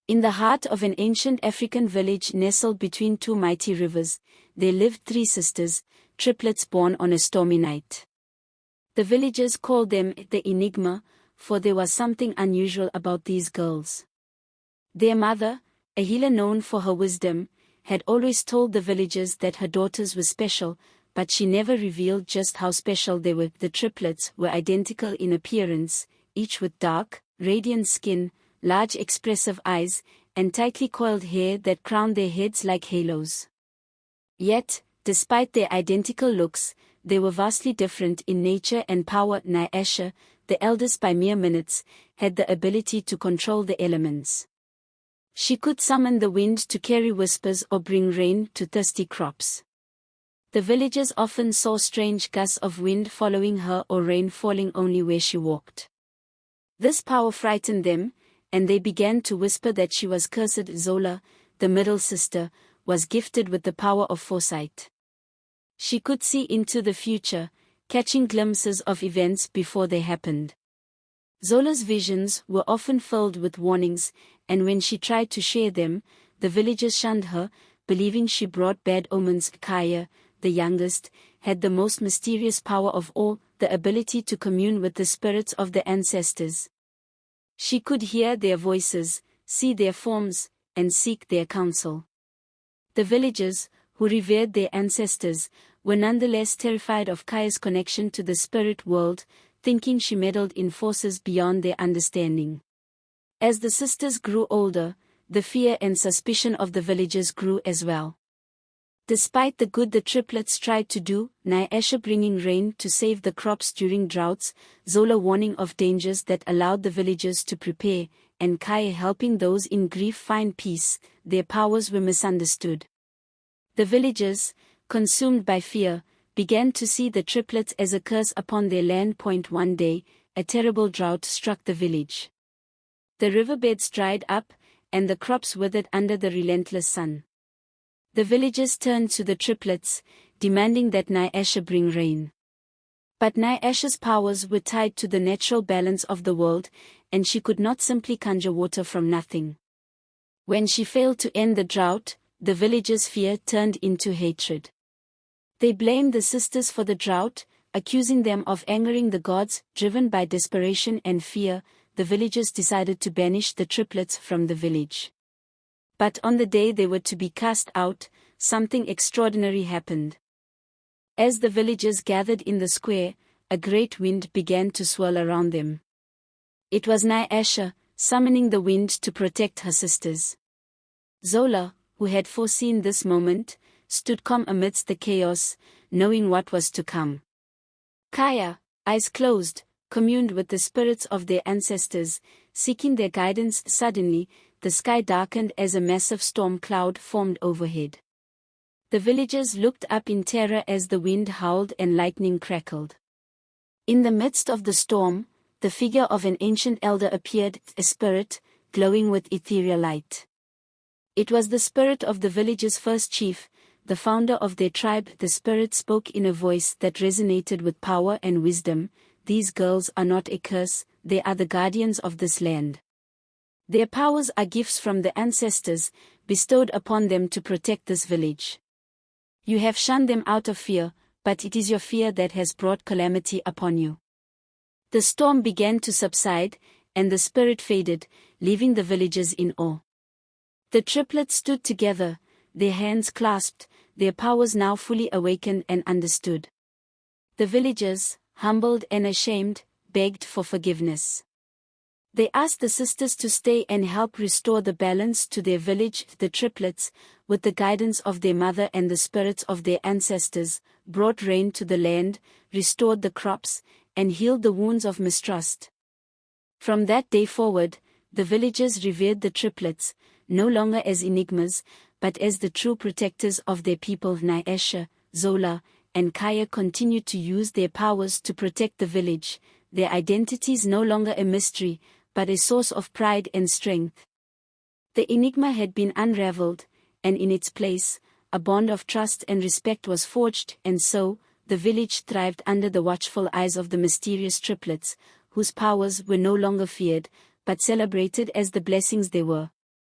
In the heart of an ancient African village nestled between two mighty rivers, there lived three sisters, triplets born on a stormy night. The villagers called them the Enigma, for there was something unusual about these girls. Their mother, a healer known for her wisdom, had always told the villagers that her daughters were special, but she never revealed just how special they were. The triplets were identical in appearance, each with dark, radiant skin, large expressive eyes, and tightly coiled hair that crowned their heads like halos. Yet, despite their identical looks, they were vastly different in nature and power. Nyasha, the eldest by mere minutes, had the ability to control the elements. She could summon the wind to carry whispers or bring rain to thirsty crops. The villagers often saw strange gusts of wind following her or rain falling only where she walked. This power frightened them, and they began to whisper that she was cursed. Zola, the middle sister, was gifted with the power of foresight. She could see into the future, catching glimpses of events before they happened. Zola's visions were often filled with warnings, and when she tried to share them, the villagers shunned her, believing she brought bad omens. Kaya, the youngest, had the most mysterious power of all, the ability to commune with the spirits of the ancestors. She could hear their voices, see their forms, and seek their counsel. The villagers, who revered their ancestors, were nonetheless terrified of Kaya's connection to the spirit world, thinking she meddled in forces beyond their understanding. As the sisters grew older, the fear and suspicion of the villagers grew as well. Despite the good the triplets tried to do, Nyasha bringing rain to save the crops during droughts, Zola warning of dangers that allowed the villagers to prepare, and Kaya helping those in grief find peace, their powers were misunderstood. The villagers, consumed by fear, began to see the triplets as a curse upon their land. One day, a terrible drought struck the village. The riverbeds dried up, and the crops withered under the relentless sun. The villagers turned to the triplets, demanding that Nyasha bring rain. But Nyasha's powers were tied to the natural balance of the world, and she could not simply conjure water from nothing. When she failed to end the drought, the villagers' fear turned into hatred. They blamed the sisters for the drought, accusing them of angering the gods. Driven by desperation and fear, the villagers decided to banish the triplets from the village. But on the day they were to be cast out, something extraordinary happened. As the villagers gathered in the square, a great wind began to swirl around them. It was Nyasha, summoning the wind to protect her sisters. Zola, who had foreseen this moment, stood calm amidst the chaos, knowing what was to come. Kaya, eyes closed, communed with the spirits of their ancestors, seeking their guidance. Suddenly, the sky darkened as a massive storm cloud formed overhead. The villagers looked up in terror as the wind howled and lightning crackled. In the midst of the storm, the figure of an ancient elder appeared, a spirit, glowing with ethereal light. It was the spirit of the village's first chief, the founder of their tribe. The spirit spoke in a voice that resonated with power and wisdom. These girls are not a curse, they are the guardians of this land. Their powers are gifts from the ancestors, bestowed upon them to protect this village. You have shunned them out of fear, but it is your fear that has brought calamity upon you. The storm began to subside, and the spirit faded, leaving the villagers in awe. The triplets stood together, their hands clasped, their powers now fully awakened and understood. The villagers, humbled and ashamed, begged for forgiveness. They asked the sisters to stay and help restore the balance to their village. The triplets, with the guidance of their mother and the spirits of their ancestors, brought rain to the land, restored the crops, and healed the wounds of mistrust. From that day forward, the villagers revered the triplets, no longer as enigmas, but as the true protectors of their people. Nyasha, Zola, and Kaya continued to use their powers to protect the village, their identities no longer a mystery, but a source of pride and strength. The enigma had been unraveled, and in its place, a bond of trust and respect was forged, and so, the village thrived under the watchful eyes of the mysterious triplets, whose powers were no longer feared, but celebrated as the blessings they were.